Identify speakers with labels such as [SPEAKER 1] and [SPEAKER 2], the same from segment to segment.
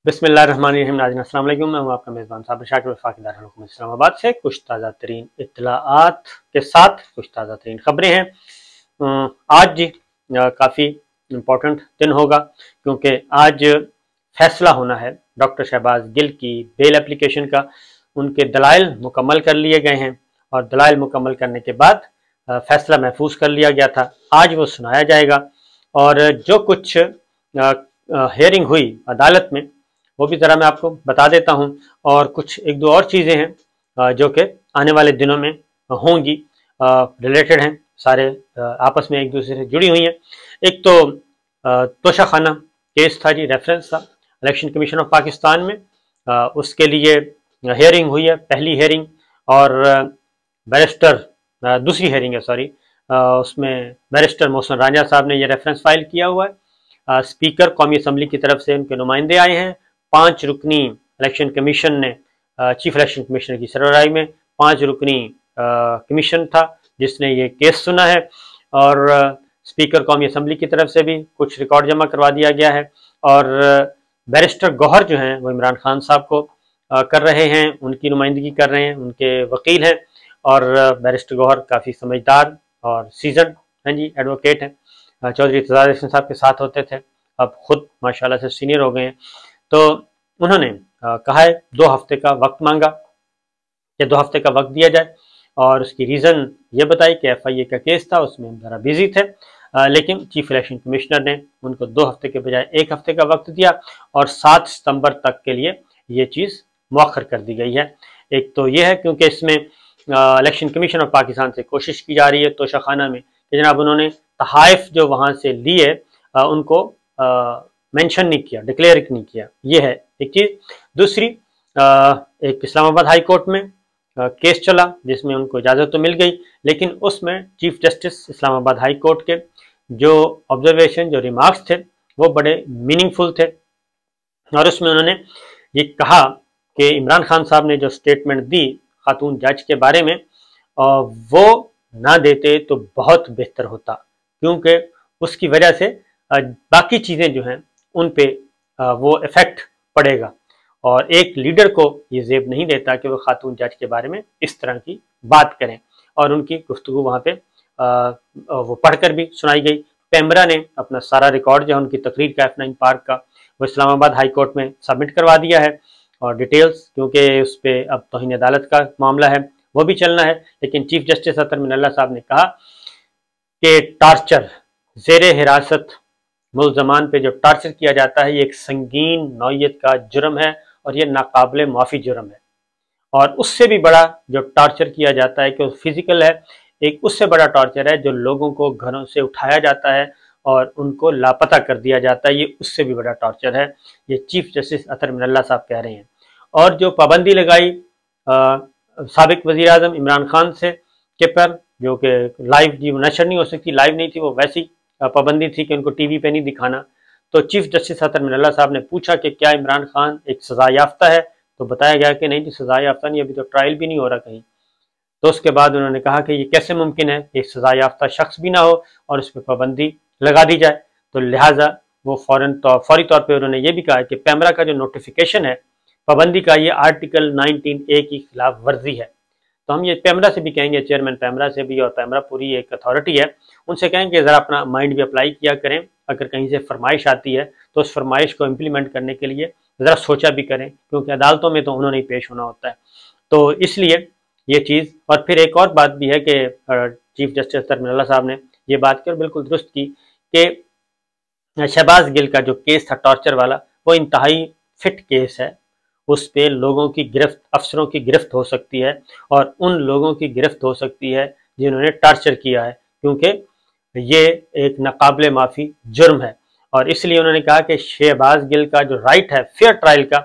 [SPEAKER 1] बिस्मिल्लाहिर्रहमानिर्रहीम। नाज़रीन अस्सलाम वालेकुम। मैं हूं आपका मेज़बान साबिर शाकिर वफाकी दारुल हुकूमत इस्लामाबाद से कुछ ताज़ा तरीन इत्तलाआत के साथ कुछ ताज़ा तरीन खबरें हैं। आज काफ़ी इम्पोर्टेंट दिन होगा क्योंकि आज फैसला होना है डॉक्टर शहबाज गिल की बेल एप्लीकेशन का। उनके दलाइल मुकम्मल कर लिए गए हैं और दलाइल मुकम्मल करने के बाद फैसला महफूज कर लिया गया था। आज वो सुनाया जाएगा और जो कुछ हियरिंग हुई अदालत में वो भी ज़रा मैं आपको बता देता हूँ। और कुछ एक दो और चीज़ें हैं जो कि आने वाले दिनों में होंगी, रिलेटेड हैं, सारे आपस में एक दूसरे से जुड़ी हुई हैं। एक तो तोशाखाना केस था जी, रेफरेंस था इलेक्शन कमीशन ऑफ पाकिस्तान में, उसके लिए हियरिंग हुई है, पहली हियरिंग। और बैरिस्टर दूसरी हियरिंग है, सॉरी, उसमें बैरिस्टर मोहसिन रांझा साहब ने ये रेफरेंस फाइल किया हुआ है। स्पीकर कौमी असम्बली की तरफ से उनके नुमाइंदे आए हैं। 5 रुकनी इलेक्शन कमीशन ने, चीफ इलेक्शन कमिश्नर की सरबराही में 5 रुकनी कमीशन था जिसने ये केस सुना है। और स्पीकर कौमी असम्बली की तरफ से भी कुछ रिकॉर्ड जमा करवा दिया गया है। और बैरिस्टर गौहर जो हैं वो इमरान खान साहब को कर रहे हैं, उनकी नुमाइंदगी कर रहे हैं, उनके वकील हैं। और बैरिस्टर गौहर काफ़ी समझदार और सीजन हैं जी, एडवोकेट हैं। चौधरी इत्तेज़ार हसन साहब के साथ होते थे, अब खुद माशाल्लाह से सीनियर हो गए हैं। तो उन्होंने कहा है 2 हफ्ते का वक्त मांगा कि 2 हफ्ते का वक्त दिया जाए। और उसकी रीज़न ये बताई कि FIA का केस था, उसमें हम ज़रा बिजी थे, लेकिन चीफ इलेक्शन कमिश्नर ने उनको 2 हफ्ते के बजाय 1 हफ्ते का वक्त दिया और 7 सितंबर तक के लिए ये चीज़ मौखर कर दी गई है। एक तो ये है क्योंकि इसमें इलेक्शन कमीशन ऑफ पाकिस्तान से कोशिश की जा रही है तोशाखाना में कि जनाब उन्होंने तहाइफ जो वहाँ से लिए उनको मेंशन नहीं किया, डिक्लेयर नहीं किया। ये है एक चीज़। दूसरी, एक इस्लामाबाद हाई कोर्ट में केस चला जिसमें उनको इजाज़त तो मिल गई, लेकिन उसमें chief justice Islamabad high court के जो ऑब्जर्वेशन, जो रिमार्क्स थे वो बड़े मीनिंगफुल थे। और उसमें उन्होंने ये कहा कि इमरान खान साहब ने जो स्टेटमेंट दी खातून जज के बारे में, वो ना देते तो बहुत बेहतर होता, क्योंकि उसकी वजह से बाकी चीज़ें जो हैं उन पे वो इफ़ेक्ट पड़ेगा। और एक लीडर को ये ज़ेब नहीं देता कि वो खातून जज के बारे में इस तरह की बात करें। और उनकी गुफ्तगू वहाँ पे वो पढ़कर भी सुनाई गई। पैमरा ने अपना सारा रिकॉर्ड जो है उनकी तकरीर का F9 पार्क का, वो इस्लामाबाद हाई कोर्ट में सबमिट करवा दिया है। और डिटेल्स, क्योंकि उस पर अब तौहीन अदालत का मामला है, वो भी चलना है। लेकिन चीफ जस्टिस अतर मिनल्ला साहब ने कहा कि टार्चर, ज़ेर हिरासत मुल्ज़मान पे जो टार्चर किया जाता है, ये एक संगीन नौइयत का जुर्म है और ये नाकाबिले माफ़ी जुर्म है। और उससे भी बड़ा जो टार्चर किया जाता है कि फिजिकल है, एक उससे बड़ा टार्चर है जो लोगों को घरों से उठाया जाता है और उनको लापता कर दिया जाता है, ये उससे भी बड़ा टार्चर है। ये चीफ जस्टिस अतर मिनल्ला साहब कह रहे हैं। और जो पाबंदी लगाई साबिक वज़ीर आज़म इमरान खान से के पर, जो कि लाइव जी नशर नहीं हो सकती, लाइव नहीं थी वो, वैसी पाबंदी थी कि उनको टीवी पे नहीं दिखाना। तो चीफ जस्टिस अतर मिनल्ला साहब ने पूछा कि क्या इमरान खान एक सज़ा याफ्ता है, तो बताया गया कि नहीं जी, सज़ा याफ्ता नहीं, अभी तो ट्रायल भी नहीं हो रहा कहीं। तो उसके बाद उन्होंने कहा कि ये कैसे मुमकिन है एक सज़ा याफ्ता शख्स भी ना हो और इस पर पाबंदी लगा दी जाए। तो लिहाजा वो फौरी तौर पर उन्होंने ये भी कहा कि पैमरा का जो नोटिफिकेशन है पाबंदी का, ये आर्टिकल 19A की खिलाफ वर्जी है। तो हम ये पैमरा से भी कहेंगे, चेयरमैन पैमरा से भी, और पैमरा पूरी एक अथॉरिटी है, उनसे कहेंगे ज़रा अपना माइंड भी अप्लाई किया करें। अगर कहीं से फरमाइश आती है तो उस फरमाइश को इम्प्लीमेंट करने के लिए ज़रा सोचा भी करें, क्योंकि अदालतों में तो उन्होंने ही पेश होना होता है। तो इसलिए ये चीज़। और फिर एक और बात भी है कि चीफ जस्टिस अतर मिनल्ला साहब ने ये बात की और बिल्कुल दुरुस्त की कि शहबाज गिल का जो केस था टॉर्चर वाला, वो इंतहाई फिट केस है। उस पर लोगों की गिरफ्त, अफसरों की गिरफ्त हो सकती है और उन लोगों की गिरफ्त हो सकती है जिन्होंने टार्चर किया है, क्योंकि ये एक नाकाबिले माफ़ी जुर्म है। और इसलिए उन्होंने कहा कि शहबाज गिल का जो राइट है फेयर ट्रायल का,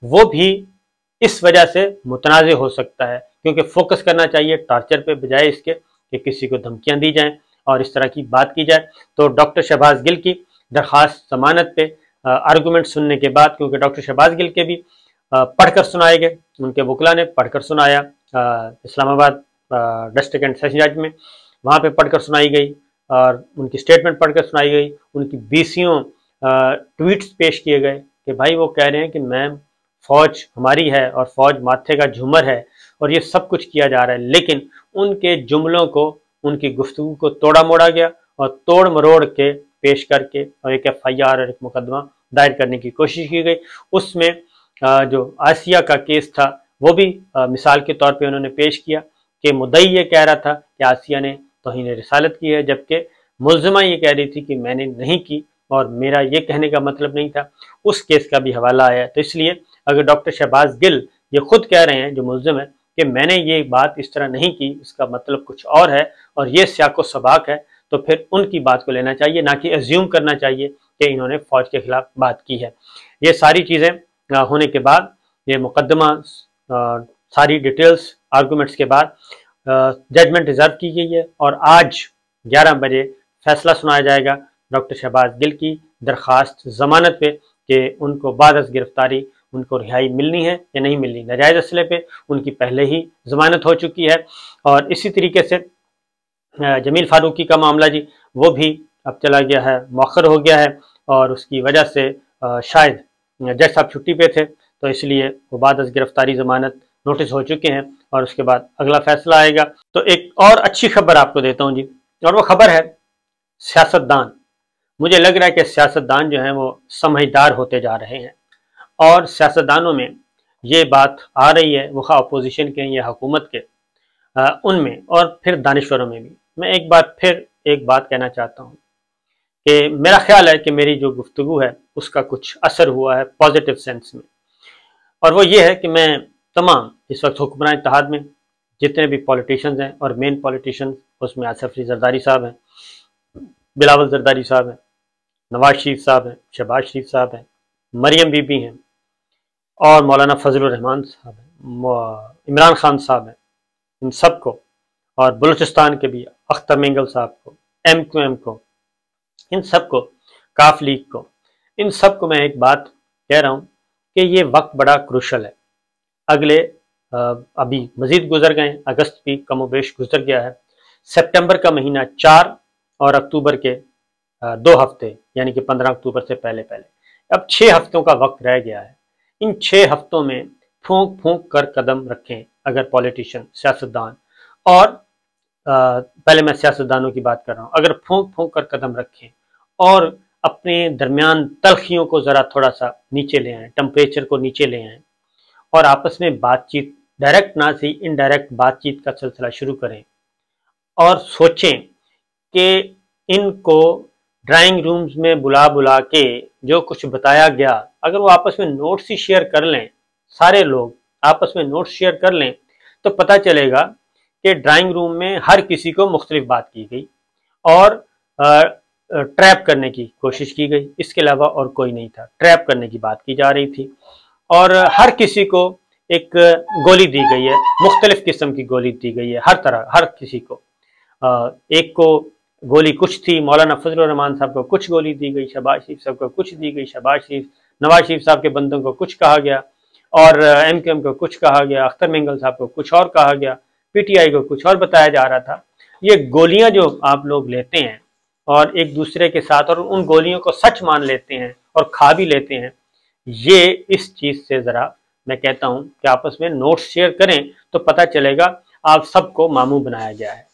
[SPEAKER 1] वो भी इस वजह से मुतनाज़ हो सकता है, क्योंकि फोकस करना चाहिए टार्चर पे बजाय इसके कि किसी को धमकियां दी जाएं और इस तरह की बात की जाए। तो डॉक्टर शहबाज गिल की दरख्वास्त जमानत पे आर्गूमेंट सुनने के बाद, क्योंकि डॉक्टर शहबाज गिल के भी पढ़कर सुनाए गए, उनके वकला ने पढ़कर सुनाया इस्लामाबाद डिस्ट्रिक्ट एंड सेशन जज में, वहाँ पे पढ़कर सुनाई गई और उनकी स्टेटमेंट पढ़कर सुनाई गई, उनकी 20 ट्वीट्स पेश किए गए कि भाई वो कह रहे हैं कि मैम फौज हमारी है और फौज माथे का झूमर है और ये सब कुछ किया जा रहा है, लेकिन उनके जुमलों को, उनकी गुफ्तगू को तोड़ा मोड़ा गया और तोड़ मरोड़ के पेश करके और एक FIR और एक मुकदमा दायर करने की कोशिश की गई। उसमें जो आसिया का केस था वो भी मिसाल के तौर पे उन्होंने पेश किया कि मुद्दई ये कह रहा था कि आसिया ने तौहीन रिसालत की है, जबकि मुल्ज़िमा ये कह रही थी कि मैंने नहीं की और मेरा ये कहने का मतलब नहीं था। उस केस का भी हवाला आया। तो इसलिए अगर डॉक्टर शहबाज गिल ये खुद कह रहे हैं, जो मुल्ज़िम है, कि मैंने ये बात इस तरह नहीं की, इसका मतलब कुछ और है और ये सियाको सबाक है, तो फिर उनकी बात को लेना चाहिए, ना कि एज्यूम करना चाहिए कि इन्होंने फौज के खिलाफ बात की है। ये सारी चीज़ें होने के बाद ये मुकदमा सारी डिटेल्स आर्गूमेंट्स के बाद जजमेंट रिजर्व की गई है और आज 11 बजे फैसला सुनाया जाएगा डॉक्टर शहबाज गिल की दरख्वास्त ज़मानत पे कि उनको बाद अज़ गिरफ्तारी उनको रिहाई मिलनी है या नहीं मिलनी। नाजायज़ असले पे उनकी पहले ही ज़मानत हो चुकी है और इसी तरीके से जमील फारूकी का मामला जी वो भी अब चला गया है, मौखर हो गया है और उसकी वजह से शायद जज साहब छुट्टी पे थे, तो इसलिए वो बाद अज़ गिरफ्तारी ज़मानत नोटिस हो चुके हैं और उसके बाद अगला फैसला आएगा। तो एक और अच्छी खबर आपको देता हूँ जी, और वो खबर है सियासतदान। मुझे लग रहा है कि सियासतदान जो हैं वो समझदार होते जा रहे हैं और सियासतदानों में ये बात आ रही है, वो खा अपोजिशन के या हुकूमत के, उनमें और फिर दानिश्वरों में भी। मैं एक बार फिर एक बात कहना चाहता हूँ कि मेरा ख्याल है कि मेरी जो गुफ्तगू है उसका कुछ असर हुआ है पॉजिटिव सेंस में, और वो ये है कि मैं तमाम इस वक्त हुक्मरान इत्तेहाद में जितने भी पॉलिटिशियंस हैं, और मेन पॉलिटिशियंस उसमें आसिफ अली जरदारी साहब हैं, बिलावल जरदारी साहब हैं, नवाज शरीफ साहब हैं, शहबाज शरीफ साहब हैं, मरियम बीबी हैं और मौलाना फजलुर रहमान साहब हैं, इमरान खान साहब हैं, इन सबको, और बलूचिस्तान के भी अख्तर मेंगल साहब को, MQM को, इन सबको, काफ लीग को, इन सबको मैं एक बात कह रहा हूँ कि ये वक्त बड़ा क्रूशल है। अगले अभी मजीद गुजर गए, अगस्त भी कमोबेश गुजर गया है, सितंबर का महीना 4 और अक्टूबर के 2 हफ्ते यानी कि 15 अक्टूबर से पहले पहले, अब 6 हफ्तों का वक्त रह गया है। इन 6 हफ्तों में फूंक फूंक कर कदम रखें अगर पॉलिटिशियन, सियासतदान, और पहले मैं सियासतदानों की बात कर रहा हूँ, अगर फूंक फूंक कर कदम रखें और अपने दरमियान तलखियों को ज़रा थोड़ा सा नीचे ले आएँ, टेम्परेचर को नीचे ले आएँ और आपस में बातचीत, डायरेक्ट ना सही इनडायरेक्ट बातचीत का सिलसिला शुरू करें और सोचें कि इनको ड्राइंग रूम्स में बुला बुला के जो कुछ बताया गया, अगर वो आपस में नोट्स ही शेयर कर लें, सारे लोग आपस में नोट्स शेयर कर लें, तो पता चलेगा कि ड्राइंग रूम में हर किसी को मुख्तलिफ बात की गई और ट्रैप करने की कोशिश की गई। इसके अलावा और कोई नहीं था, ट्रैप करने की बात की जा रही थी और हर किसी को एक गोली दी गई है, मुख्तलिफ किस्म की गोली दी गई है, हर तरह, हर किसी को। एक को गोली कुछ थी, मौलाना फजलुर रहमान साहब को कुछ गोली दी गई, शहबाज शरीफ साहब को कुछ दी गई, शहबाज शरीफ, नवाज शरीफ साहब के बंदों को कुछ कहा गया और MQM को कुछ कहा गया, अख्तर मेंगल साहब को कुछ और कहा गया, PTI को कुछ और बताया जा रहा था। ये गोलियां जो आप लोग लेते हैं और एक दूसरे के साथ, और उन गोलियों को सच मान लेते हैं और खा भी लेते हैं, ये इस चीज़ से ज़रा मैं कहता हूँ कि आपस में नोट्स शेयर करें तो पता चलेगा आप सबको मामू बनाया गया है।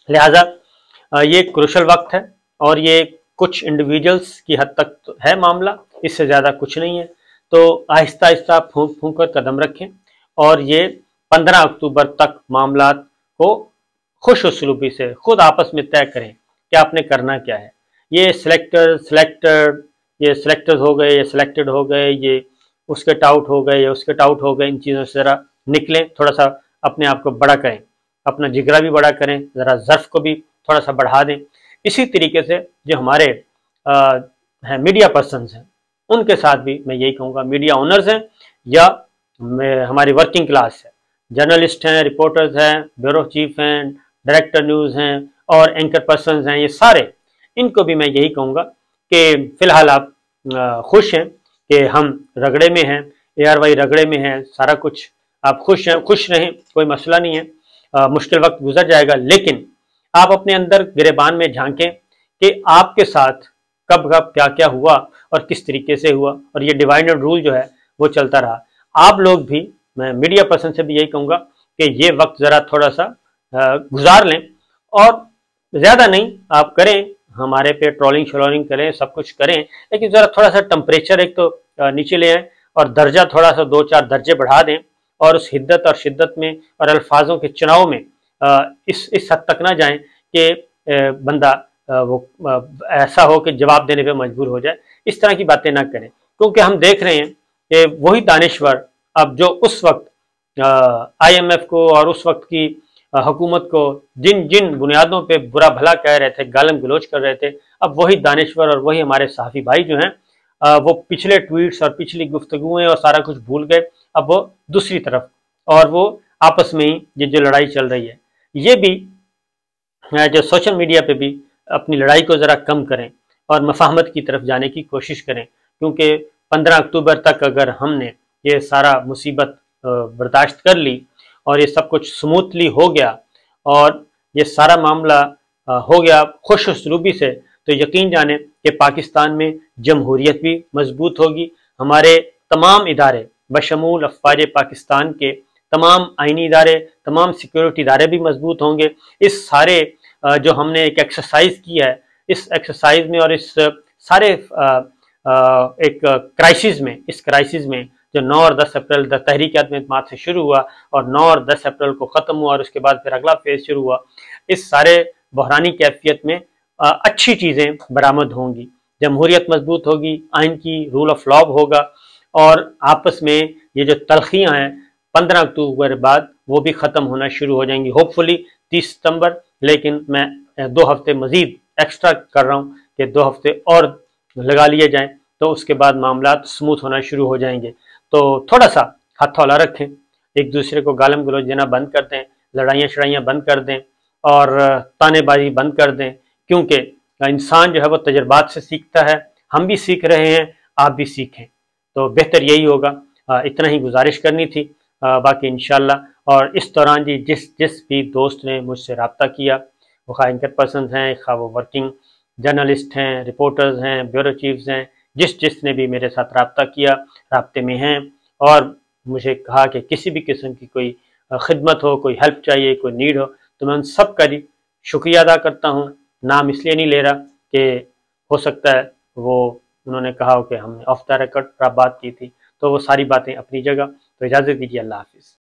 [SPEAKER 1] लिहाजा ये क्रूशल वक्त है और ये कुछ इंडिविजुअल्स की हद तक तो है मामला, इससे ज़्यादा कुछ नहीं है। तो आहिस्ता आहिस्ता फूंक फूंक कर कदम रखें और ये 15 अक्टूबर तक मामला को खुश उसलूबी से खुद आपस में तय करें कि आपने करना क्या है। ये ये सिलेक्टर्स हो गए, ये सिलेक्टेड हो गए, ये उसके टाउट हो गए, ये उसके टाउट हो गए, इन चीज़ों से ज़रा निकलें, थोड़ा सा अपने आप को बड़ा करें, अपना जिगरा भी बड़ा करें, ज़रा ज़र्फ को भी थोड़ा सा बढ़ा दें। इसी तरीके से जो हमारे हैं मीडिया पर्सनस हैं, उनके साथ भी मैं यही कहूँगा, मीडिया ओनर्स हैं या हमारी वर्किंग क्लास है, जर्नलिस्ट हैं, रिपोर्टर्स हैं, ब्यूरो चीफ हैं, डायरेक्टर न्यूज़ हैं और एंकर पर्सनस हैं, ये सारे, इनको भी मैं यही कहूँगा कि फ़िलहाल आप खुश हैं कि हम रगड़े में हैं, ARY रगड़े में हैं, सारा कुछ आप खुश हैं, खुश रहें, कोई मसला नहीं है। मुश्किल वक्त गुजर जाएगा, लेकिन आप अपने अंदर गिरेबान में झांकें कि आपके साथ कब कब क्या क्या हुआ और किस तरीके से हुआ, और ये डिवाइड एंड रूल जो है वो चलता रहा। आप लोग भी, मैं मीडिया पर्सन से भी यही कहूँगा कि ये वक्त ज़रा थोड़ा सा गुजार लें, और ज़्यादा नहीं आप करें, हमारे पे ट्रोलिंग श्रोलिंग करें, सब कुछ करें, लेकिन ज़रा थोड़ा सा टेम्परेचर एक तो नीचे ले आएँ और दर्जा थोड़ा सा 2-4 दर्जे बढ़ा दें, और उस हिद्दत और शिद्दत में और अल्फाजों के चुनाव में इस हद तक ना जाएं कि बंदा वो ऐसा हो कि जवाब देने पे मजबूर हो जाए। इस तरह की बातें ना करें, क्योंकि हम देख रहे हैं कि वही दानिश्वर अब जो उस वक्त IMF को और उस वक्त की हुकूमत को जिन जिन बुनियादों पे बुरा भला कह रहे थे, गालम गलोच कर रहे थे, अब वही दानिश्वर और वही हमारे सहाफ़ी भाई जो हैं वो पिछले ट्वीट्स और पिछली गुफ्तगुएं और सारा कुछ भूल गए। अब वो दूसरी तरफ, और वो आपस में ही ये जो लड़ाई चल रही है, ये भी जो सोशल मीडिया पे भी अपनी लड़ाई को ज़रा कम करें और मफाहमत की तरफ जाने की कोशिश करें, क्योंकि 15 अक्टूबर तक अगर हमने ये सारा मुसीबत बर्दाश्त कर ली और ये सब कुछ स्मूथली हो गया और ये सारा मामला हो गया खुश उसलूबी से, तो यकीन जाने कि पाकिस्तान में जमहूरियत भी मजबूत होगी। हमारे तमाम इदारे बशमूल अफवाज पाकिस्तान के तमाम आइनी इदारे, तमाम सिक्योरिटी इदारे भी मजबूत होंगे। इस सारे जो हमने एक एक्सरसाइज किया है, इस एक्सरसाइज में और इस सारे एक इस क्राइसिस में जो 9 और 10 अप्रैल तहरीक आदम एतमाद से शुरू हुआ और 9 और 10 अप्रैल को ख़त्म हुआ और उसके बाद फिर अगला फेज शुरू हुआ, इस सारे बहरानी कैफियत में अच्छी चीज़ें बरामद होंगी, जमहूरियत मजबूत होगी, आइन की रूल ऑफ लॉ होगा, और आपस में ये जो तलखियाँ हैं 15 अक्टूबर बाद वो भी ख़त्म होना शुरू हो जाएंगी, होपफुली 30 सितंबर। लेकिन मैं 2 हफ्ते मज़ीद एक्स्ट्रा कर रहा हूँ कि 2 हफ्ते और लगा लिए जाएं, तो उसके बाद मामला स्मूथ होना शुरू हो जाएंगे। तो थोड़ा सा हथौला रखें, एक दूसरे को गालम गलौज देना बंद कर दें, लड़ाइयाँ शड़ाइयाँ बंद कर दें और तानेबाजी बंद कर दें, क्योंकि इंसान जो है वो तजर्बात से सीखता है। हम भी सीख रहे हैं, आप भी सीखें, तो बेहतर यही होगा। इतना ही गुजारिश करनी थी, बाकी इंशाल्लाह। और इस दौरान जी जिस भी दोस्त ने मुझसे रब्ता किया, वो खा एंकर पर्सन हैं, खा वो वर्किंग जर्नलिस्ट हैं, रिपोर्टर्स हैं, ब्यूरो चीफ्स हैं, जिसने भी मेरे साथ रब्ता किया, रब्ते में हैं और मुझे कहा कि किसी भी किस्म की कोई खिदमत हो, कोई हेल्प चाहिए, कोई नीड हो, तो मैं उन सब का जी शुक्रिया अदा करता हूँ। नाम इसलिए नहीं ले रहा कि हो सकता है वो उन्होंने कहा हो कि हमने ऑफ द रिकॉर्ड बात की थी, तो वो सारी बातें अपनी जगह। तो इजाज़त दीजिए, अल्लाह हाफिज़।